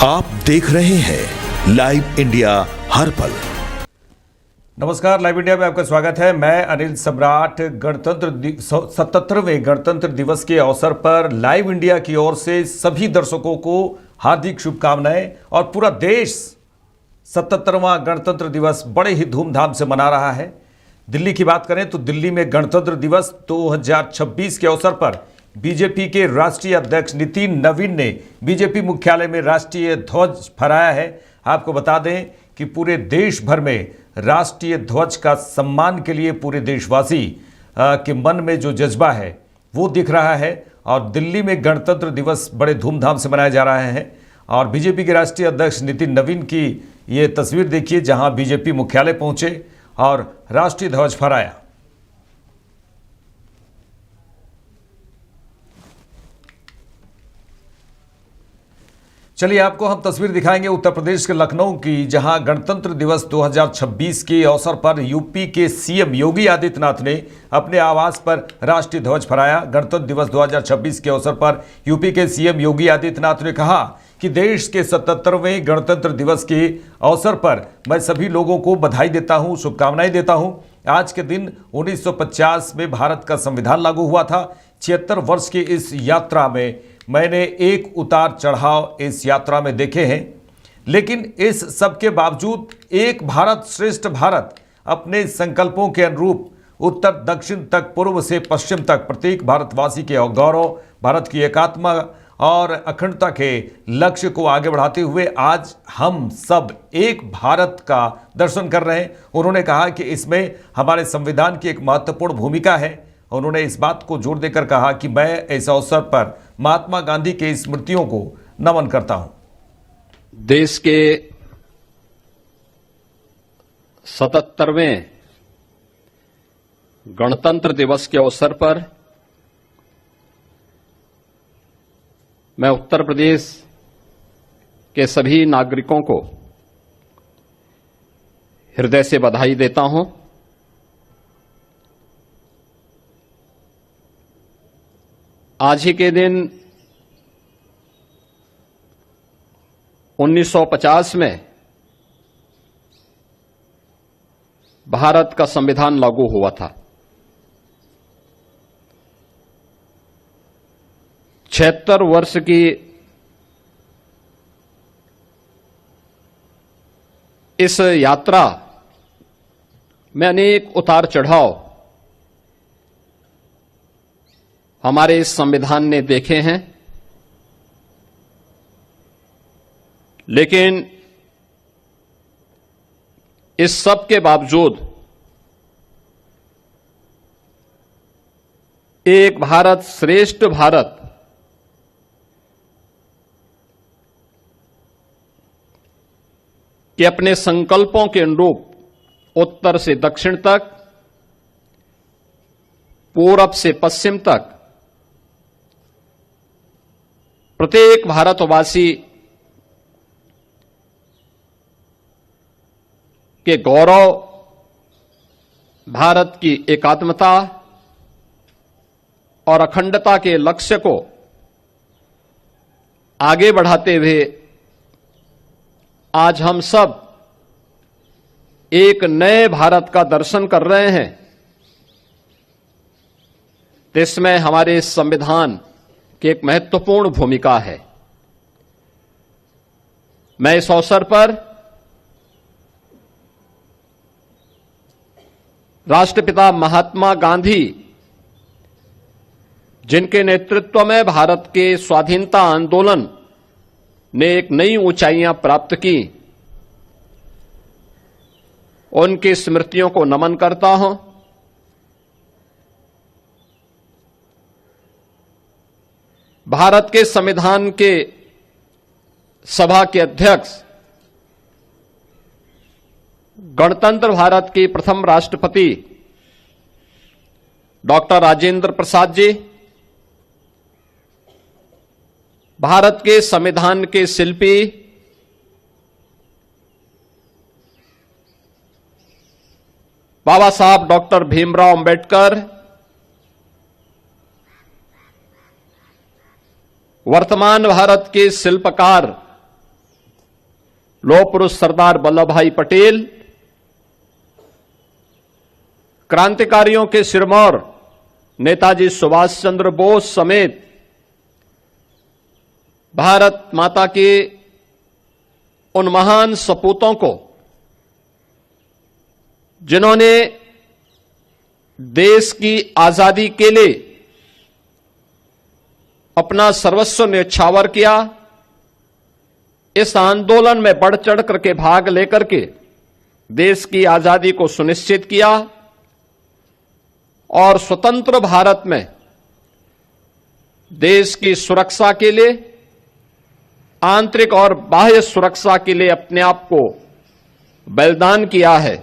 आप देख रहे हैं लाइव इंडिया हर पल। नमस्कार, लाइव इंडिया में आपका स्वागत है। मैं अनिल सम्राट। 77वें गणतंत्र दिवस के अवसर पर लाइव इंडिया की ओर से सभी दर्शकों को हार्दिक शुभकामनाएं। और पूरा देश 77वां गणतंत्र दिवस बड़े ही धूमधाम से मना रहा है। दिल्ली की बात करें तो दिल्ली में गणतंत्र दिवस 2026 के अवसर पर बीजेपी के राष्ट्रीय अध्यक्ष नितिन नवीन ने बीजेपी मुख्यालय में राष्ट्रीय ध्वज फहराया है। आपको बता दें कि पूरे देश भर में राष्ट्रीय ध्वज का सम्मान के लिए पूरे देशवासी के मन में जो जज्बा है वो दिख रहा है। और दिल्ली में गणतंत्र दिवस बड़े धूमधाम से मनाया जा रहा है। और बीजेपी के राष्ट्रीय अध्यक्ष नितिन नवीन की ये तस्वीर देखिए, जहां बीजेपी मुख्यालय पहुंचे और राष्ट्रीय ध्वज फहराया। चलिए आपको हम तस्वीर दिखाएंगे उत्तर प्रदेश के लखनऊ की, जहां गणतंत्र दिवस 2026 के अवसर पर यूपी के सीएम योगी आदित्यनाथ ने अपने आवास पर राष्ट्रीय ध्वज फहराया। गणतंत्र दिवस 2026 के अवसर पर यूपी के सीएम योगी आदित्यनाथ ने कहा कि देश के 77वें गणतंत्र दिवस के अवसर पर मैं सभी लोगों को बधाई देता हूं, शुभकामनाएं देता हूं। आज के दिन 1950 में भारत का संविधान लागू हुआ था। 76 वर्ष की इस यात्रा में मैंने एक उतार चढ़ाव इस यात्रा में देखे हैं, लेकिन इस सब के बावजूद एक भारत श्रेष्ठ भारत अपने संकल्पों के अनुरूप उत्तर दक्षिण तक, पूर्व से पश्चिम तक प्रत्येक भारतवासी के गौरव, भारत की एकात्मा और अखंडता के लक्ष्य को आगे बढ़ाते हुए आज हम सब एक भारत का दर्शन कर रहे हैं। उन्होंने कहा कि इसमें हमारे संविधान की एक महत्वपूर्ण भूमिका है। उन्होंने इस बात को जोर देकर कहा कि मैं इस अवसर पर महात्मा गांधी के स्मृतियों को नमन करता हूं। देश के 77वें गणतंत्र दिवस के अवसर पर मैं उत्तर प्रदेश के सभी नागरिकों को हृदय से बधाई देता हूं। आज ही के दिन 1950 में भारत का संविधान लागू हुआ था। 76 वर्ष की इस यात्रा में अनेक उतार चढ़ाव हमारे इस संविधान ने देखे हैं, लेकिन इस सब के बावजूद एक भारत श्रेष्ठ भारत के अपने संकल्पों के अनुरूप उत्तर से दक्षिण तक, पूरब से पश्चिम तक प्रत्येक भारतवासी के गौरव, भारत की एकात्मता और अखंडता के लक्ष्य को आगे बढ़ाते हुए आज हम सब एक नए भारत का दर्शन कर रहे हैं। इसमें हमारे संविधान की एक महत्वपूर्ण भूमिका है। मैं इस अवसर पर राष्ट्रपिता महात्मा गांधी, जिनके नेतृत्व में भारत के स्वाधीनता आंदोलन ने एक नई ऊंचाइयां प्राप्त की, उनकी स्मृतियों को नमन करता हूं। भारत के संविधान के सभा के अध्यक्ष, गणतंत्र भारत के प्रथम राष्ट्रपति डॉक्टर राजेंद्र प्रसाद जी, भारत के संविधान के शिल्पी बाबा साहब डॉक्टर भीमराव अंबेडकर, वर्तमान भारत के शिल्पकार लौह पुरुष सरदार वल्लभ भाई पटेल, क्रांतिकारियों के सिरमौर नेताजी सुभाष चंद्र बोस समेत भारत माता के उन महान सपूतों को जिन्होंने देश की आजादी के लिए अपना सर्वस्व न्यौछावर किया, इस आंदोलन में बढ़ चढ़ करके भाग लेकर के देश की आजादी को सुनिश्चित किया और स्वतंत्र भारत में देश की सुरक्षा के लिए, आंतरिक और बाह्य सुरक्षा के लिए अपने आप को बलिदान किया है।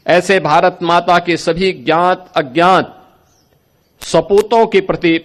ऐसे भारत माता के सभी ज्ञात अज्ञात सपूतों के प्रति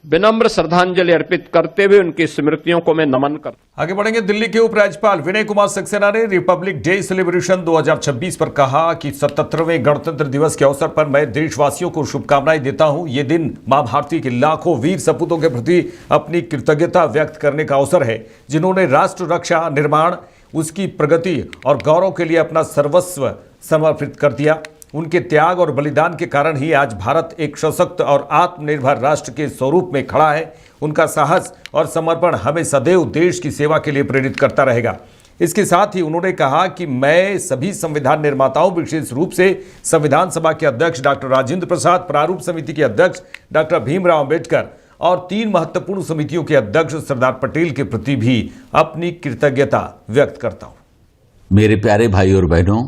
विनम्र श्रद्धांजलि अर्पित करते हुए उनकी स्मृतियों को मैं नमन करता। आगे बढ़ेंगे। दिल्ली के उपराज्यपाल विनय कुमार सक्सेना ने रिपब्लिक डे सेलिब्रेशन 2026 पर कहा कि 77वें गणतंत्र दिवस के अवसर पर मैं देशवासियों को शुभकामनाएं देता हूं। ये दिन मां भारती के लाखों वीर सपूतों के प्रति अपनी कृतज्ञता व्यक्त करने का अवसर है, जिन्होंने राष्ट्र रक्षा, निर्माण, उसकी प्रगति और गौरव के लिए अपना सर्वस्व समर्पित कर दिया। उनके त्याग और बलिदान के कारण ही आज भारत एक सशक्त और आत्मनिर्भर राष्ट्र के स्वरूप में खड़ा है। उनका साहस और समर्पण हमें सदैव देश की सेवा के लिए प्रेरित करता रहेगा। इसके साथ ही उन्होंने कहा कि मैं सभी संविधान निर्माताओं, विशेष रूप से संविधान सभा के अध्यक्ष डॉक्टर राजेंद्र प्रसाद, प्रारूप समिति के अध्यक्ष डॉक्टर भीमराव अंबेडकर और 3 महत्वपूर्ण समितियों के अध्यक्ष सरदार पटेल के प्रति भी अपनी कृतज्ञता व्यक्त करता हूं। मेरे प्यारे भाई और बहनों,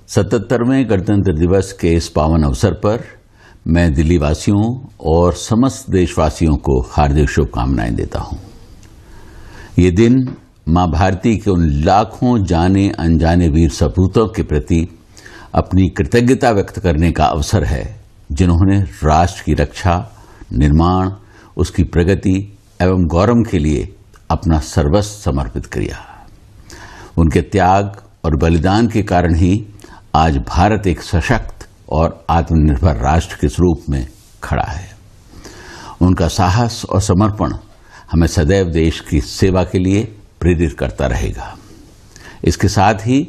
77वें गणतंत्र दिवस के इस पावन अवसर पर मैं दिल्ली वासियों और समस्त देशवासियों को हार्दिक शुभकामनाएं देता हूं। ये दिन मां भारती के उन लाखों जाने अनजाने वीर सपूतों के प्रति अपनी कृतज्ञता व्यक्त करने का अवसर है, जिन्होंने राष्ट्र की रक्षा, निर्माण, उसकी प्रगति एवं गौरव के लिए अपना सर्वस्व समर्पित किया। उनके त्याग और बलिदान के कारण ही आज भारत एक सशक्त और आत्मनिर्भर राष्ट्र के रूप में खड़ा है। उनका साहस और समर्पण हमें सदैव देश की सेवा के लिए प्रेरित करता रहेगा। इसके साथ ही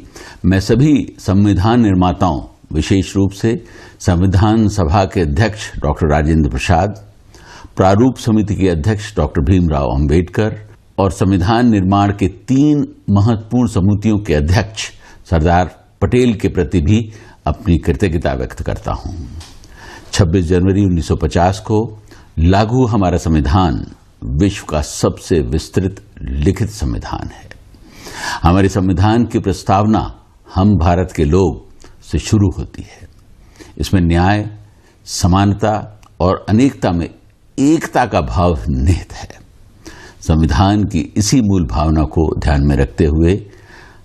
मैं सभी संविधान निर्माताओं, विशेष रूप से संविधान सभा के अध्यक्ष डॉक्टर राजेंद्र प्रसाद, प्रारूप समिति के अध्यक्ष डॉक्टर भीमराव अंबेडकर और संविधान निर्माण के 3 महत्वपूर्ण समितियों के अध्यक्ष सरदार पटेल के प्रति भी अपनी कृतज्ञता व्यक्त करता हूं। 26 जनवरी 1950 को लागू हमारा संविधान विश्व का सबसे विस्तृत लिखित संविधान है। हमारे संविधान की प्रस्तावना हम भारत के लोग से शुरू होती है। इसमें न्याय, समानता और अनेकता में एकता का भाव निहित है। संविधान की इसी मूल भावना को ध्यान में रखते हुए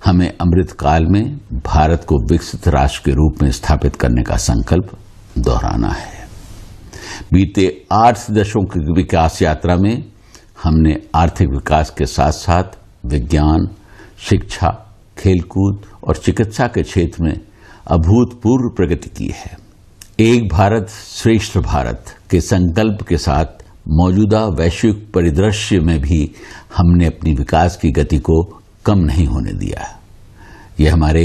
हमें अमृत काल में भारत को विकसित राष्ट्र के रूप में स्थापित करने का संकल्प दोहराना है। बीते 8 दशकों की विकास यात्रा में हमने आर्थिक विकास के साथ साथ विज्ञान, शिक्षा, खेलकूद और चिकित्सा के क्षेत्र में अभूतपूर्व प्रगति की है। एक भारत श्रेष्ठ भारत के संकल्प के साथ मौजूदा वैश्विक परिदृश्य में भी हमने अपनी विकास की गति को कम नहीं होने दिया। यह हमारे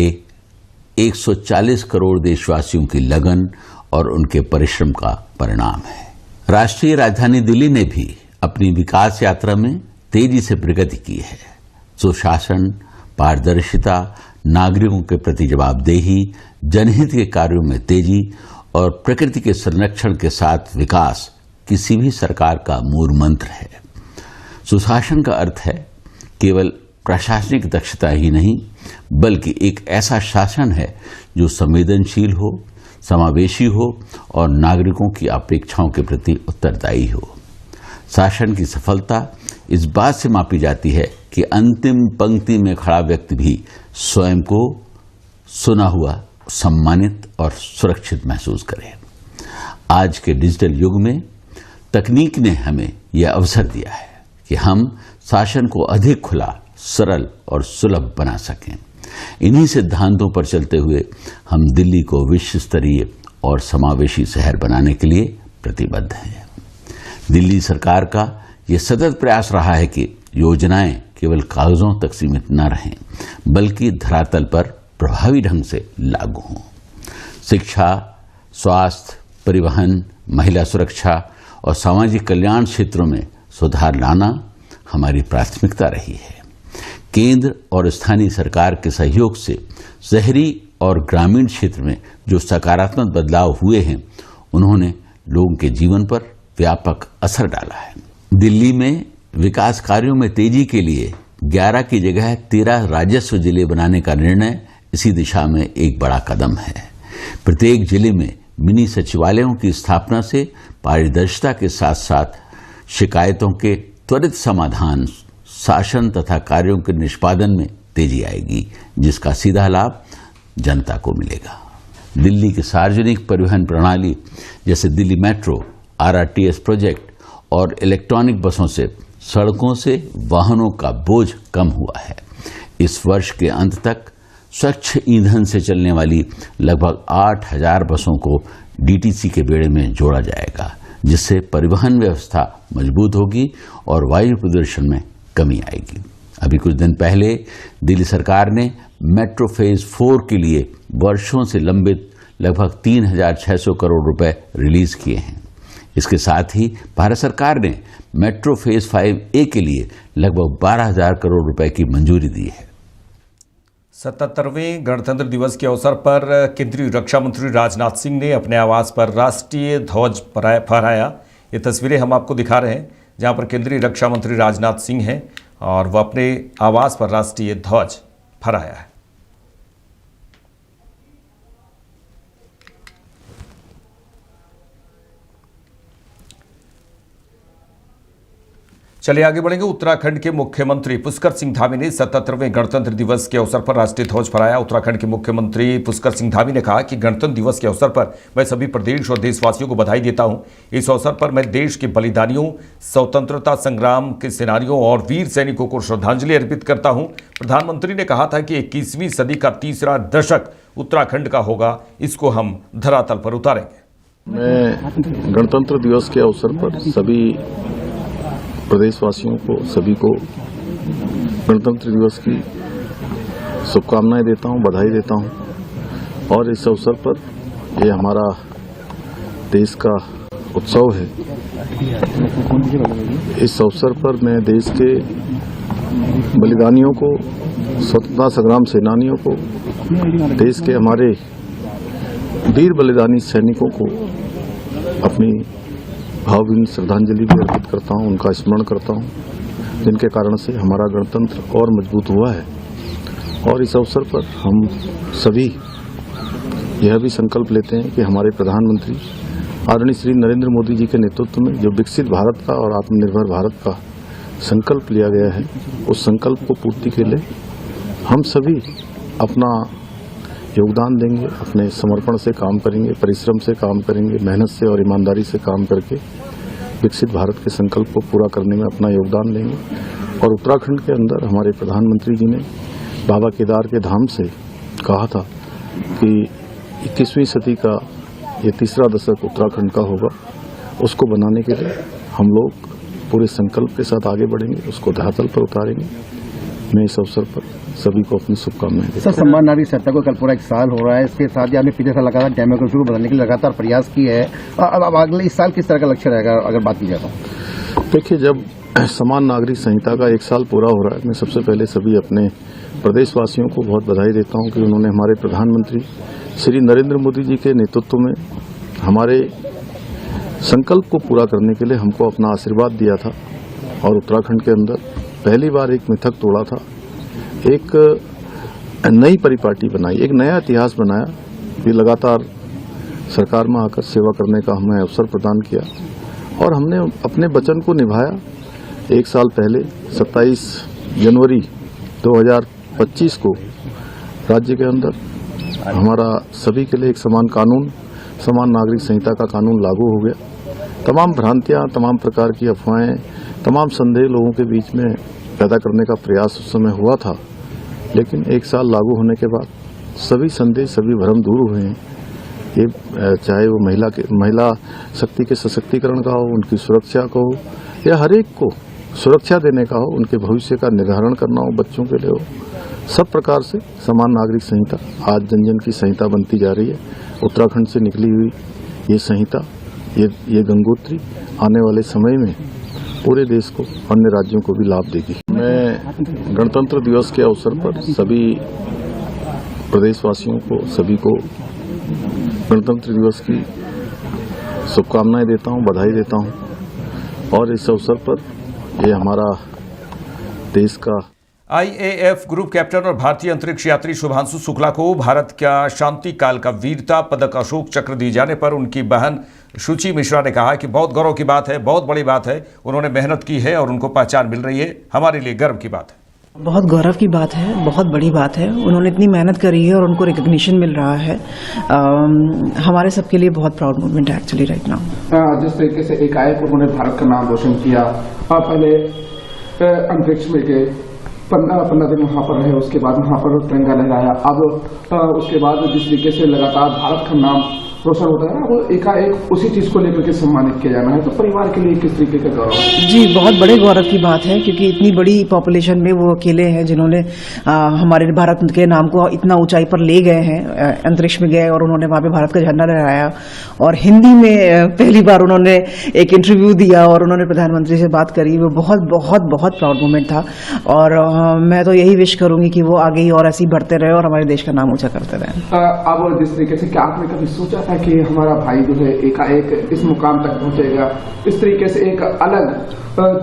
140 करोड़ देशवासियों की लगन और उनके परिश्रम का परिणाम है। राष्ट्रीय राजधानी दिल्ली ने भी अपनी विकास यात्रा में तेजी से प्रगति की है। सुशासन, पारदर्शिता, नागरिकों के प्रति जवाबदेही, जनहित के कार्यों में तेजी और प्रकृति के संरक्षण के साथ विकास किसी भी सरकार का मूल मंत्र है। सुशासन का अर्थ है केवल प्रशासनिक दक्षता ही नहीं, बल्कि एक ऐसा शासन है जो संवेदनशील हो, समावेशी हो और नागरिकों की अपेक्षाओं के प्रति उत्तरदायी हो। शासन की सफलता इस बात से मापी जाती है कि अंतिम पंक्ति में खड़ा व्यक्ति भी स्वयं को सुना हुआ, सम्मानित और सुरक्षित महसूस करे। आज के डिजिटल युग में तकनीक ने हमें यह अवसर दिया है कि हम शासन को अधिक खुला, सरल और सुलभ बना सकें। इन्हीं सिद्धांतों पर चलते हुए हम दिल्ली को विश्व स्तरीय और समावेशी शहर बनाने के लिए प्रतिबद्ध हैं। दिल्ली सरकार का यह सतत प्रयास रहा है कि योजनाएं केवल कागजों तक सीमित न रहें, बल्कि धरातल पर प्रभावी ढंग से लागू हों। शिक्षा, स्वास्थ्य, परिवहन, महिला सुरक्षा और सामाजिक कल्याण क्षेत्रों में सुधार लाना हमारी प्राथमिकता रही है। केंद्र और स्थानीय सरकार के सहयोग से शहरी और ग्रामीण क्षेत्र में जो सकारात्मक बदलाव हुए हैं, उन्होंने लोगों के जीवन पर व्यापक असर डाला है। दिल्ली में विकास कार्यों में तेजी के लिए 11 की जगह 13 राजस्व जिले बनाने का निर्णय इसी दिशा में एक बड़ा कदम है। प्रत्येक जिले में मिनी सचिवालयों की स्थापना से पारदर्शिता के साथ साथ शिकायतों के त्वरित समाधान, शासन तथा कार्यों के निष्पादन में तेजी आएगी, जिसका सीधा लाभ जनता को मिलेगा। दिल्ली की सार्वजनिक परिवहन प्रणाली जैसे दिल्ली मेट्रो, RRTS प्रोजेक्ट और इलेक्ट्रॉनिक बसों से सड़कों से वाहनों का बोझ कम हुआ है। इस वर्ष के अंत तक स्वच्छ ईंधन से चलने वाली लगभग 8000 बसों को DTC के बेड़े में जोड़ा जाएगा, जिससे परिवहन व्यवस्था मजबूत होगी और वायु प्रदूषण में कमी आएगी। अभी कुछ दिन पहले दिल्ली सरकार ने मेट्रो फेज 4 के लिए वर्षों से लंबित लगभग 3600 करोड़ रुपए रिलीज किए हैं। इसके साथ ही भारत सरकार ने मेट्रो फेज 5A के लिए लगभग 12000 करोड़ रुपए की मंजूरी दी है। 77वें गणतंत्र दिवस के अवसर पर केंद्रीय रक्षा मंत्री राजनाथ सिंह ने अपने आवास पर राष्ट्रीय ध्वज फहराया। ये तस्वीरें हम आपको दिखा रहे हैं, जहां पर केंद्रीय रक्षा मंत्री राजनाथ सिंह हैं और वह अपने आवास पर राष्ट्रीय ध्वज फहराया है। चलिए आगे बढ़ेंगे। उत्तराखंड के मुख्यमंत्री पुष्कर सिंह धामी ने 77वें गणतंत्र दिवस के अवसर पर राष्ट्रीय ध्वज फहराया। उत्तराखंड के मुख्यमंत्री पुष्कर सिंह धामी ने कहा कि गणतंत्र दिवस के अवसर पर मैं सभी प्रदेश और देशवासियों को बधाई देता हूं। इस अवसर पर मैं देश के बलिदानियों, स्वतंत्रता संग्राम के सेनानियों और वीर सैनिकों को श्रद्धांजलि अर्पित करता हूं। प्रधानमंत्री ने कहा था कि 21वीं सदी का तीसरा दशक उत्तराखंड का होगा, इसको हम धरातल पर उतारेंगे। मैं गणतंत्र दिवस के अवसर पर सभी प्रदेशवासियों को, सभी को गणतंत्र दिवस की शुभकामनाएं देता हूं, बधाई देता हूं। और इस अवसर पर ये हमारा देश का उत्सव है। इस अवसर पर मैं देश के बलिदानियों को, स्वतंत्रता संग्राम सेनानियों को, देश के हमारे वीर बलिदानी सैनिकों को अपनी भावभीनी श्रद्धांजलि भी अर्पित करता हूं, उनका स्मरण करता हूं, जिनके कारण से हमारा गणतंत्र और मजबूत हुआ है। और इस अवसर पर हम सभी यह भी संकल्प लेते हैं कि हमारे प्रधानमंत्री आदरणीय श्री नरेंद्र मोदी जी के नेतृत्व में जो विकसित भारत का और आत्मनिर्भर भारत का संकल्प लिया गया है, उस संकल्प को पूर्ति के लिए हम सभी अपना योगदान देंगे, अपने समर्पण से काम करेंगे, परिश्रम से काम करेंगे, मेहनत से और ईमानदारी से काम करके विकसित भारत के संकल्प को पूरा करने में अपना योगदान देंगे। और उत्तराखंड के अंदर हमारे प्रधानमंत्री जी ने बाबा केदार के धाम से कहा था कि 21वीं सदी का ये तीसरा दशक उत्तराखंड का होगा। उसको बनाने के लिए हम लोग पूरे संकल्प के साथ आगे बढ़ेंगे, उसको धरातल पर उतारेंगे। मैं इस अवसर पर सभी को अपनी शुभकामनाएं देता हूं। सर, सम्मान नारी सप्ताह को कल पूरा 1 साल हो रहा है। इसके साथ ही आपने पिछले साल लगातार डेमोक्रेसी को बदलने के लिए लगातार प्रयास किए हैं। अब अगले इस साल किस तरह का लक्ष्य रहेगा अगर बात की जाए तो? देखिए, जब समान नागरिक संहिता का 1 साल पूरा हो रहा है, मैं सबसे पहले सभी अपने प्रदेशवासियों को बहुत बधाई देता हूं कि उन्होंने हमारे प्रधानमंत्री श्री नरेंद्र मोदी जी के नेतृत्व में हमारे संकल्प को पूरा करने के लिए हमको अपना आशीर्वाद दिया था। और उत्तराखंड के अंदर पहली बार एक मिथक तोड़ा था, एक नई परिपाटी बनाई, एक नया इतिहास बनाया। ये लगातार सरकार में आकर सेवा करने का हमें अवसर प्रदान किया और हमने अपने वचन को निभाया। 1 साल पहले 27 जनवरी 2025 को राज्य के अंदर हमारा सभी के लिए एक समान कानून, समान नागरिक संहिता का कानून लागू हो गया। तमाम भ्रांतियां, तमाम प्रकार की अफवाहें, तमाम संदेह लोगों के बीच में पैदा करने का प्रयास उस समय हुआ था, लेकिन 1 साल लागू होने के बाद सभी संदेह, सभी भ्रम दूर हुए हैं। ये चाहे वो महिला शक्ति के सशक्तिकरण का हो, उनकी सुरक्षा का हो, या हर एक को सुरक्षा देने का हो, उनके भविष्य का निर्धारण करना हो, बच्चों के लिए हो, सब प्रकार से समान नागरिक संहिता आज जन जन की संहिता बनती जा रही है। उत्तराखंड से निकली हुई ये संहिता, ये गंगोत्री आने वाले समय में पूरे देश को, अन्य राज्यों को भी लाभ देगी। मैं गणतंत्र दिवस के अवसर पर सभी प्रदेशवासियों को, सभी को गणतंत्र दिवस की शुभकामनाएं देता हूं, बधाई देता हूं। और इस अवसर पर ये हमारा देश का आईएएफ ग्रुप कैप्टन और भारतीय अंतरिक्ष यात्री शुभांशु शुक्ला को भारत का शांति काल का वीरता पदक अशोक चक्र दिए जाने पर उनकी बहन शुचि मिश्रा ने कहा कि बहुत गौरव की बात है, बहुत बड़ी बात है। उन्होंने मेहनत की है और उनको पहचान मिल रही है, हमारे लिए गर्व की बात है। बहुत गौरव की बात है, बहुत बड़ी बात है। उन्होंने इतनी मेहनत करी है और उनको रिकग्निशन मिल रहा है। हमारे सबके लिए बहुत प्राउड मोमेंट है एक्चुअली राइट नाउ। जिस तरीके से एकाएक उन्होंने भारत का नाम रोशन किया, पहले अंतरिक्ष में गए, 15 दिन वहां पर रहे, उसके बाद वहां पर तिरंगा लहराया, अब उसके बाद जिस तरीके से लगातार भारत का नाम रोशन होता है, वो एकाएक उसी चीज को लेकर के सम्मानित किया जाना है, तो परिवार के लिए किस तरीके का गौरव है? जी, बहुत बड़े गौरव की बात है, क्योंकि इतनी बड़ी पॉपुलेशन में वो अकेले हैं जिन्होंने हमारे भारत के नाम को इतना ऊंचाई पर ले गए हैं। अंतरिक्ष में गए और उन्होंने वहां पे भारत का झंडा लहराया और हिंदी में पहली बार उन्होंने एक इंटरव्यू दिया और उन्होंने प्रधानमंत्री से बात करी। वो बहुत बहुत बहुत प्राउड मोमेंट था और मैं तो यही विश करूंगी कि वो आगे ही और ऐसे ही बढ़ते रहे और हमारे देश का नाम ऊंचा करते रहे। अब जिस तरीके से, क्या आपने कभी सोचा था कि हमारा भाई जो है एकाएक इस मुकाम तक पहुंचेगा, इस तरीके से एक अलग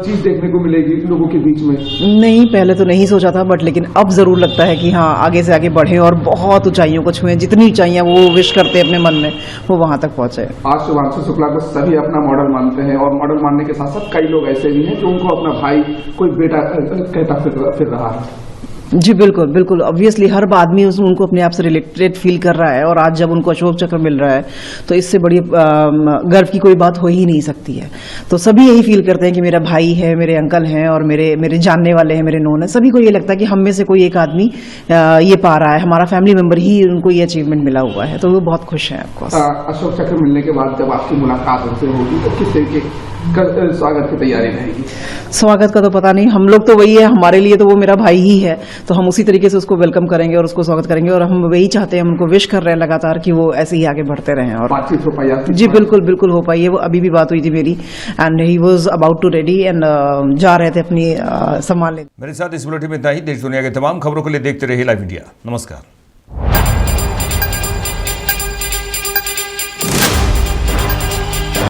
चीज देखने को मिलेगी लोगों के बीच में? नहीं, पहले तो नहीं सोचा था, बट लेकिन अब जरूर लगता है कि हाँ, आगे से आगे बढ़े और बहुत ऊंचाइयों को छुएं। जितनी ऊंचाइयां वो विश करते हैं अपने मन में, वो वहां तक पहुंचे। आज शुभांशु शुक्ला को सभी अपना मॉडल मानते हैं और मॉडल मानने के साथ साथ कई लोग ऐसे भी हैं जो उनको अपना भाई, कोई बेटा कहता फिर रहा है। जी बिल्कुल बिल्कुल, ऑब्वियसली हर आदमी उनको अपने आप से रिलेटेड फील कर रहा है और आज जब उनको अशोक चक्र मिल रहा है तो इससे बड़ी गर्व की कोई बात हो ही नहीं सकती है। तो सभी यही फील करते हैं कि मेरा भाई है, मेरे अंकल हैं और मेरे जानने वाले हैं, मेरे नोन है। सभी को ये लगता है कि हम में से कोई एक आदमी ये पा रहा है, हमारा फैमिली मेंबर ही उनको ये अचीवमेंट मिला हुआ है, तो वो बहुत खुश है। अशोक चक्र मिलने के बाद जब आपकी मुलाकात उनसे होगी तो किस तरीके स्वागत की तैयारी रहेगी? स्वागत का तो पता नहीं, हम लोग तो वही है, हमारे लिए तो वो मेरा भाई ही है, तो हम उसी तरीके से उसको वेलकम करेंगे और उसको स्वागत करेंगे और हम वही चाहते हैं, हम उनको विश कर रहे हैं लगातार कि वो ऐसे ही आगे बढ़ते रहें। और बातचीत हो पाई? जी बिल्कुल बिल्कुल हो पाई है, वो अभी भी बात हुई थी मेरी and he was about to ready and जा रहे थे अपनी सम्मान लेने। मेरे साथ इस बुलेटिन में इतना ही। देश दुनिया के तमाम खबरों के लिए देखते रहिए लाइव इंडिया। नमस्कार।